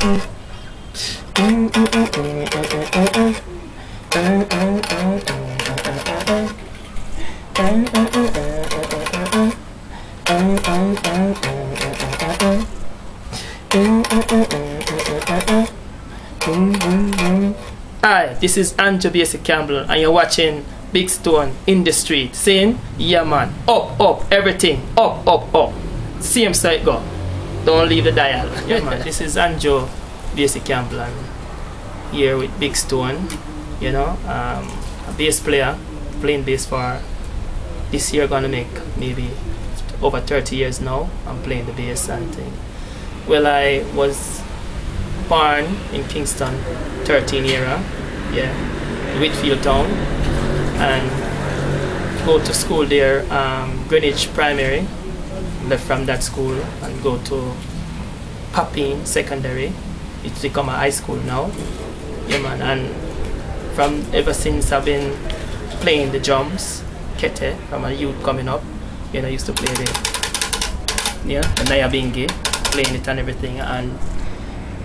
Hi, this is Andrew Joseph Campbell, and you're watching Big Stone in the Street. Saying, yeah man, up, up, everything, up, up, up. Same side go. Don't leave the dial. Yeah man, this is Andrew Joseph Campbell, and here with Big Stone, you know, a bass player, playing bass for this year, gonna make maybe over 30 years now. I'm playing the bass and thing. Well, I was born in Kingston, 13 era, yeah, Whitfield Town, and go to school there, Greenwich Primary, left from that school and go to Papine Secondary. It's become a high school now, yeah man, and from ever since I've been playing the drums, kete, from a youth coming up, you know, I used to play the Naya Bingi, playing it and everything, and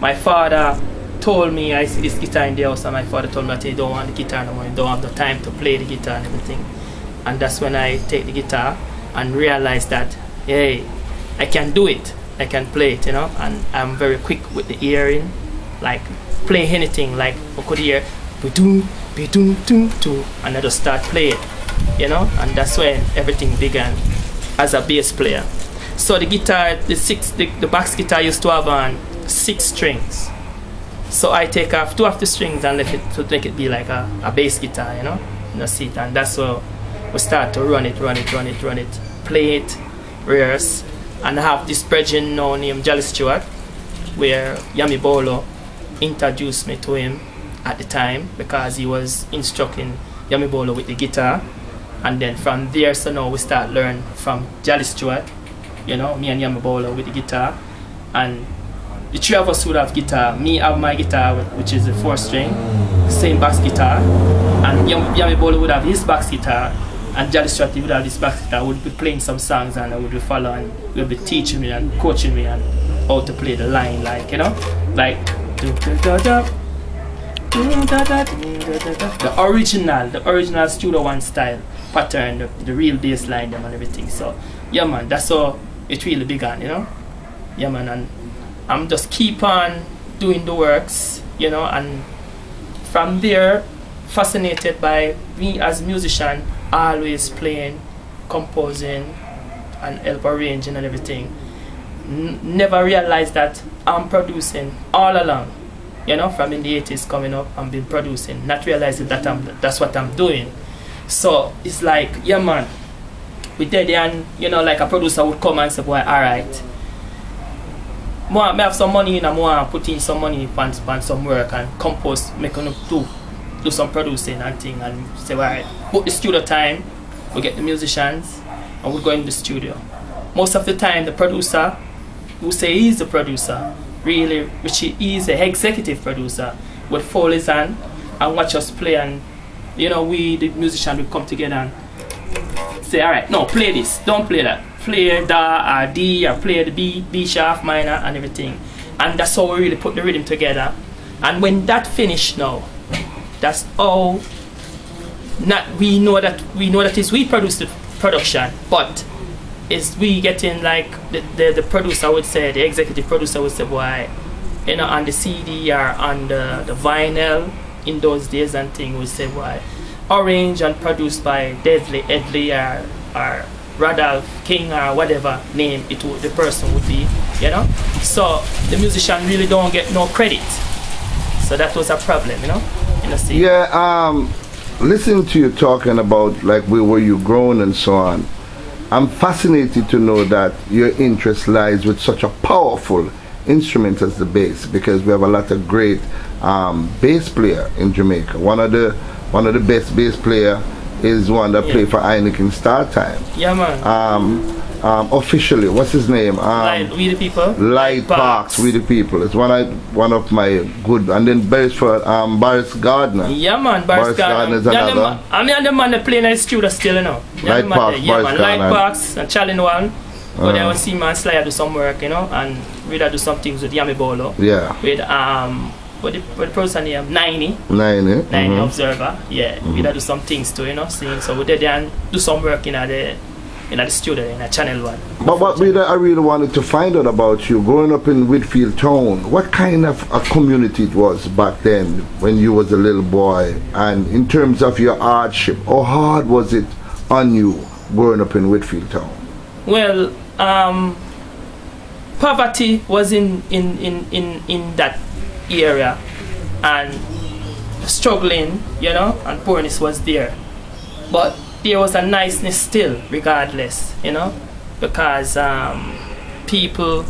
my father told me, I see this guitar in the house, and my father told me that he don't want the guitar no more, he don't have the time to play the guitar and everything. And that's when I take the guitar and realize that, hey, I can do it, I can play it, you know, and I'm very quick with the hearing, like play anything, like I could hear ba-doom, ba-doom, doom, doom, and I just start playing, you know, and that's when everything began as a bass player. So the guitar, the bass guitar used to have 6 strings. So I take off 2 of the strings and left it to make it be like a bass guitar, you know, in the seat, and that's where we start to run it, play it, rehearse, and I have this brethren now named Jolly Stewart, where Yami Bolo introduced me to him at the time because he was instructing Yami Bolo with the guitar, and then from there, so now we start learn from Jolly Stewart, you know, me and Yami Bolo with the guitar, and the 3 of us would have guitar. Me have my guitar, which is a 4-string, same bass guitar, and Yami Bolo would have his bass guitar, and Jolly Stewart would have this bass guitar. Would be playing some songs, and I would be following, would be teaching me and coaching me and how to play the line, like, you know, like the original Studio One style pattern, the real bass line them and everything. So yeah man, that's how it really began, you know. Yeah man, and I'm just keep on doing the works, you know, and from there, fascinated by me as a musician, always playing, composing, and help arranging and everything. Never realized that I'm producing all along, you know, from in the 80s coming up, I've been producing, not realizing that that's what I'm doing. So it's like, yeah man, we did it, and you know, like a producer would come and say, boy, alright, I have some money and I put in some money on some work and compose, make enough do some producing and thing, and say, alright, book the studio time, we get the musicians and we go in the studio. Most of the time the producer, who say he's the producer, really, which he is the executive producer, would fold his hand and watch us play, and you know, we the musician will come together and say, alright, no, play this, don't play that. Play Da or D, or play the B sharp minor and everything, and that's how we really put the rhythm together. And when that finished now, that's how we know that is we produce the production, but is we getting like the producer would say, the executive producer would say, boy, you know, on the CD or on the vinyl in those days and thing, would say, boy, arranged and produced by Deadly Edley or Radolph King or whatever name the person would be, you know. So the musician really don't get no credit. So that was a problem, you know. Yeah, listening to you talking about like where you grown and so on, I'm fascinated to know that your interest lies with such a powerful instrument as the bass, because we have a lot of great bass player in Jamaica. One of the best bass player is one that played for Heineken Star Time. Yeah man. Officially, what's his name? We the People. Light Parks, We the People. It's one of my good, and then Bassist Gardner. Yeah man, Bassist Gardner is another. I mean, the man that play in the studio still, you know. Light Parks, yeah, Bassist Gardner. Light Parks and Charlie One. But then I would see man Slayer do some work, you know, and we'd do some things with Yami Bolo. Yeah. With what the producer name? 90 Observer. Yeah. We'd do some things too, you know, sing. So we did and do some work in the studio in a Channel 1. But what I really wanted to find out about you, growing up in Whitfield Town, what kind of a community it was back then when you was a little boy, and in terms of your hardship, how hard was it on you growing up in Whitfield Town? Well, poverty was in that area, and struggling, you know, and poorness was there. But there was a niceness still, regardless, you know, because people,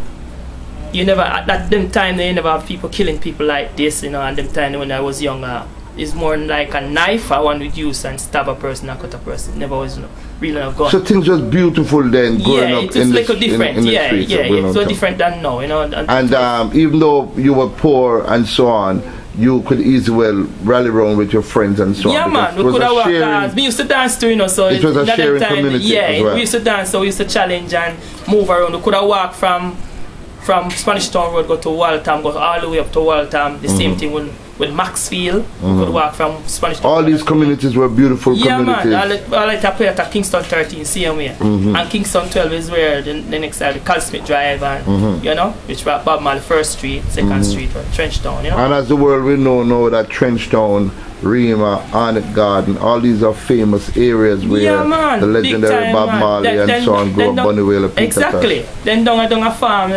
you never, at them time, they never have people killing people like this, you know, and them time when I was younger, it's more like a knife I one would use and stab a person and cut a person. Never was, you know, really a gun. So things was beautiful then, growing up in the streets. Yeah, it's so different than now, you know. And even though you were poor and so on, you could easily rally around with your friends and so on. Yeah, man, we could have worked hard. We used to dance too, you know, so it was a sharing community. Yeah, as well. We used to dance, so we used to challenge and move around. We could have walked from Spanish Town Road, go to Waltham, go all the way up to Waltham. The same thing with Maxfield. We could walk from Spanish Town. All these communities were beautiful communities. Yeah, man. I like to play at Kingston 13, same way. And Kingston 12 is where the next side, the Carl Smith Drive, and you know, which was Bob Marley 1st Street, 2nd Street, or Trenchtown, you know. And as the world we know that Trenchtown, Rima, Arnett Garden, all these are famous areas where the legendary Bob Marley and so on grew up, Bunny Wailer, Peter exactly. Tosh. Then down a farm,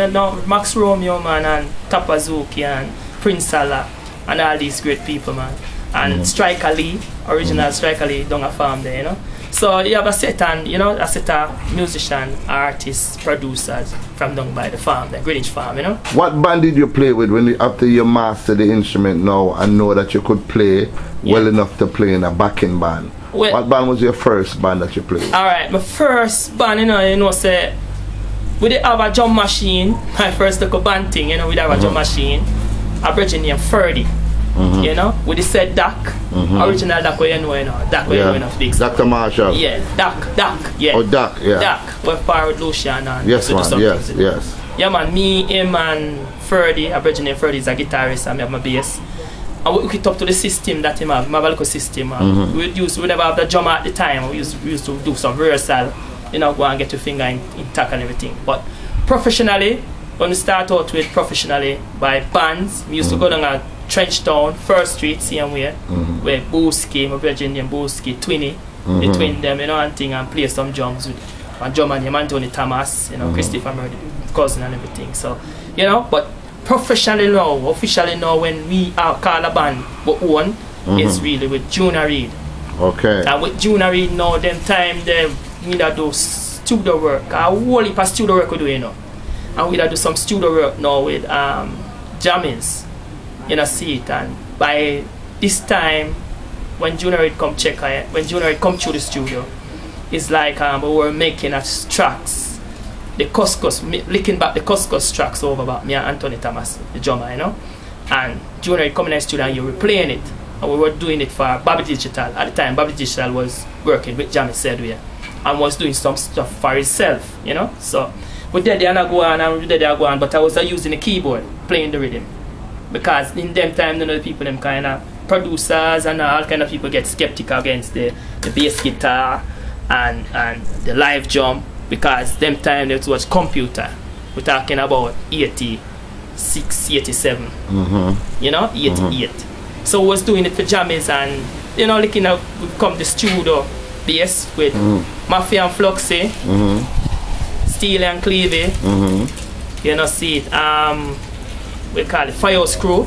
Max Romeo, man, and Tapazuki, and Prince Salah, and all these great people, man. And Striker Lee, original Striker Lee, down a farm there, you know. So you have a set of musician, artists, producers from down by the farm, the Greenwich farm, you know. What band did you play with after you mastered the instrument now and know that you could play well enough to play in a backing band? Well, what band was your first band that you played? Alright, my first band, you know, say, we did have a drum machine. My first little band thing, you know, we did have a drum machine. A bridging named Ferdy. You know, with the said Doc, original Doc, where you know, Doc, where you know of big Dr. Marshall. Yeah, Doc, yeah. Oh, Doc, yeah. Doc, we're part with Lucian and yes, man, yes. Yeah, man, me, him, and Ferdy, a bridging named Ferdy is a guitarist, and I have my bass. And we hook it up to the system that him have, my little system. We never have the drummer at the time, we used to do some rehearsal, you know, go and get your finger intact and everything. But professionally, when we start out with professionally by bands, we used to go down a Trenchtown, 1st Street, same way, where Booski, my Virginian Booski, Twinny, between them, you know, and play some drums with a drummer named Anthony Thomas, you know, Christopher Murdy, cousin and everything. So, you know, but professionally now, officially now, when we call a band but one, is really with Junior Reid. Okay. And with Junior Reid now, them time they need to do studio work. A whole heap of studio work we do, you know. And we do some studio work now with jammings. You know, see it, and by this time when Junior Reid come check when Junior Reid come through the studio, it's like we were making tracks, the Cuscus, licking back the Cuscus tracks over about me and Anthony Thomas, the drummer, you know. And Junior Reid coming in the studio and you were playing it, and we were doing it for Bobby Digital. At the time Bobby Digital was working with Jamie Sedway and was doing some stuff for himself, you know. So we did there and I go on, but I was using the keyboard, playing the rhythm. Because in them time, you know, the people, them kind of producers and all kind of people get skeptical against the bass guitar and the live drum, because them time it was computer. We're talking about 86, 87, you know, 88. So I was doing it for jammies, and you know, looking at we come the studio bass with Mafia and Fluxy, Steely and Clevie, you know, see it. We call it Firehouse Crew,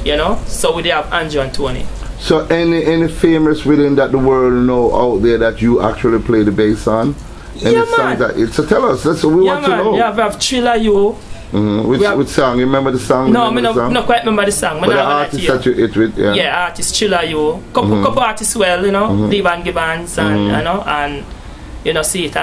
you know. So we have Andrew and Tony. So any famous rhythm that the world know out there that you actually play the bass on? Any songs that so tell us. That's what we want to know. Yeah, we have Thriller You. Which song? You remember the song? No, I don't quite remember the song. But the artist that you hit with, yeah, artist Thriller You. Couple artists well, you know, Levan Gibbons and you know, and you know, see it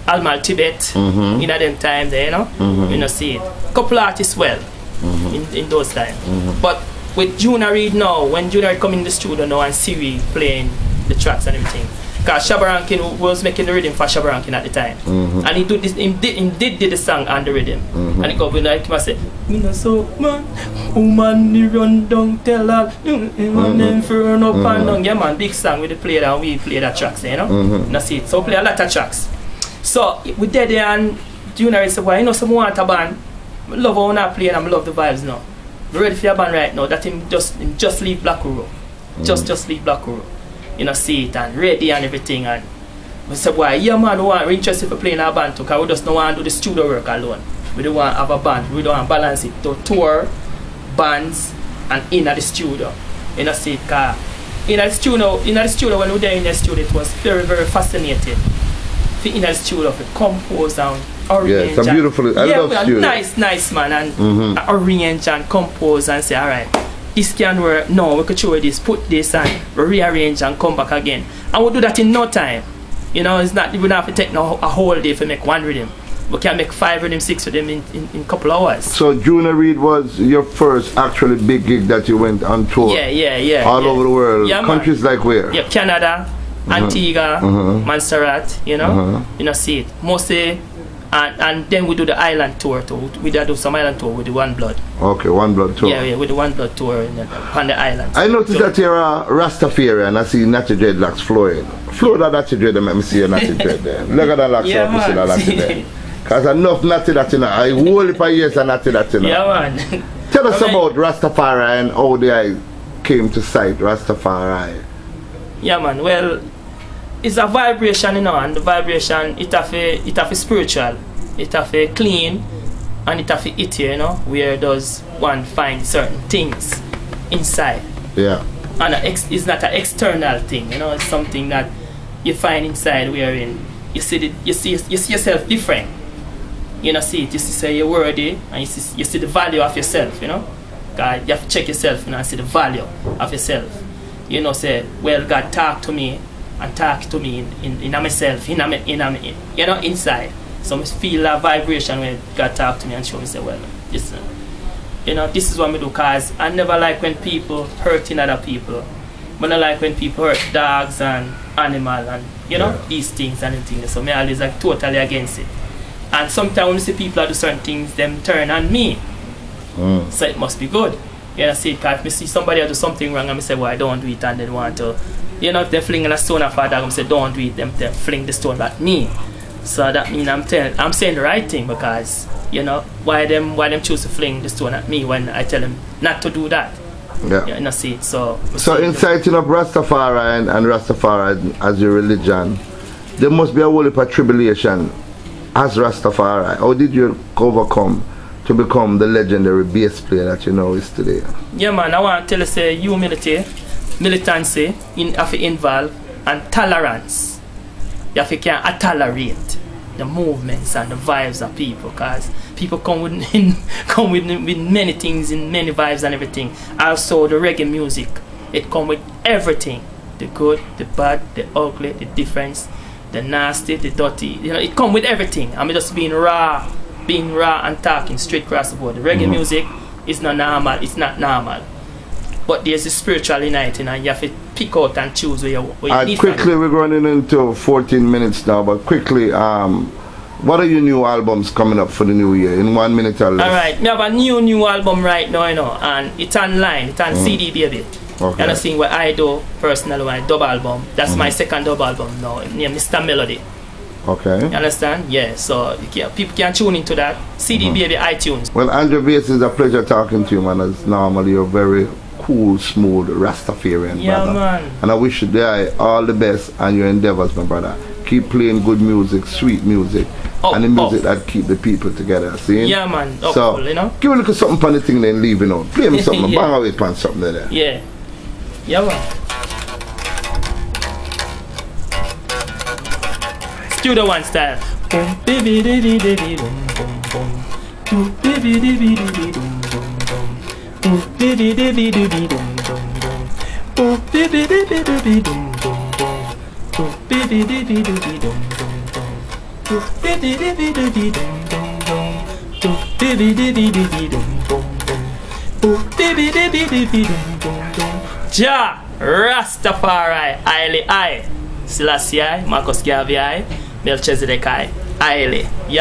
Almal Tibet in them time there, you know, you know, see it. Couple artists well in those times. But with Junior Reid now, when Junior Reid come in the studio now and Siri playing the tracks and everything, Because Shabba Rankin was making the rhythm for Shabba Rankin at the time. And he did the song on the rhythm. And he go with like him and say, "Me no so man, woman ni run down tell her, man them for run up and down." Yeah man, big song with the play that we play that tracks, you know. That's it. So we play a lot of tracks. So we did there and Junior said, "Why you know some want a band? I love how I play and I love the vibes now. We're ready for your band right now. That him just leave Black Row. Just leave Black Row. You know, see it and ready and everything." And we said, "Why, yeah man, we're interested for playing our band too, because we just don't want to do the studio work alone. We don't want to have a band. We don't want to balance it to tour, bands, and in the studio." You know, see it, because in the studio when we were there in the studio, it was very, very fascinating. In the studio, to compose and arrange. Yeah, it's a beautiful, I love studio. Nice man, and arrange and compose and say, "Alright, this can work. No, we could show this, put this and rearrange and come back again." And we'll do that in no time. You know, it's not, we don't have to take a whole day to make one rhythm. We can make 5 rhythm, 6 rhythm in a couple of hours. So Junior Reid was your first actually big gig that you went on tour? Yeah. All over the world? Yeah, countries like where? Yeah, Canada, Antigua, Montserrat, you know? You know, see it. Mostly, and then we do the island tour too. We do some island tour with the One Blood. Okay, One Blood tour. Yeah, with the One Blood tour on the islands. I noticed that you're a Rastafarian. I see Natty dreadlocks flowing. Flow that Natty dread, let me see your Natty dread there. Look at that locks up, you see that Natty there. Because enough Natty that you know. I whole heap of years of Natty that you know. Yeah, man. Tell us about Rastafari and how they came to sight Rastafari. Yeah, man. Well, it's a vibration, you know, and the vibration, it have a spiritual, it have a clean, and it have a it here, you know, where does one find certain things inside. Yeah. And it's not an external thing, you know, it's something that you find inside wherein you see yourself different. You know, see it, you see you're worthy, and you see the value of yourself, you know. God, you have to check yourself, you know, and see the value of yourself. You know, say, well, God talk to me, and talk to me in myself, you know, inside. So I feel that vibration when God talk to me and show me, say, well, listen, you know, this is what I do, because I never like when people hurting other people. But I like when people hurt dogs and animals and, you know, these things and things. So I always like totally against it. And sometimes when you see people do certain things, them turn on me. So it must be good. You know, see, because if I see somebody do something wrong, I say, well, I don't do it, and they want to, you know, if they're flinging a stone at a dog, I say, don't do it, them fling the stone at me. So that means I'm saying the right thing, because, you know, why them choose to fling the stone at me when I tell them not to do that. Yeah. You know, see, so inciting up Rastafari and Rastafari as your religion, there must be a whole heap of tribulation as Rastafari. How did you overcome to become the legendary bass player that you know is today? Yeah, man, I want to tell you, say, humility, militancy, have to involve, and tolerance. You have to can tolerate the movements and the vibes of people, because people come with many things, in many vibes and everything. Also, the reggae music, it come with everything: the good, the bad, the ugly, the difference, the nasty, the dirty. You know, it come with everything. I mean, just being raw and talking straight across the board. The reggae music is not normal. It's not normal. But there's a spiritual uniting, and you have to pick out and choose where you need. Quickly, we're running into 14 minutes now, but quickly, what are your new albums coming up for the new year? In 1 minute or less. Alright, we have a new album right now, you know, and it's online, it's on CD, baby. Okay. And I sing what I do personally, my dub album. That's my second dub album now, named Mr. Melody. Okay. You understand? Yeah, so people can tune into that. CD, baby, iTunes. Well, Andrew Bassie, it's a pleasure talking to you, man. As normally you're very cool, smooth Rastafarian, brother. Man. And I wish you all the best and your endeavors, my brother. Keep playing good music, sweet music, and the music that keep the people together. See? Yeah, man. So, you know? give a look at something on the thing, then leave, you know. Play me something, bang away on something there. Yeah. Yeah, man. Studio One style. Boom, baby, baby, baby, boom, boom, boom. Boom, baby, baby, baby, boom, boom, boom. Boom, baby, baby, baby, boom, boom, boom. Boom, baby, baby, baby, boom, boom, boom. Boom, baby, baby, baby, boom, boom, boom. Boom, baby, baby, baby, boom, boom, boom. Boom, baby, baby, baby, boom, boom, boom. Boom, baby, baby, baby, boom, boom, boom. Ja Rastafari, I. Selassie I, Marcus Garvey I, Melchizedek I, Aile.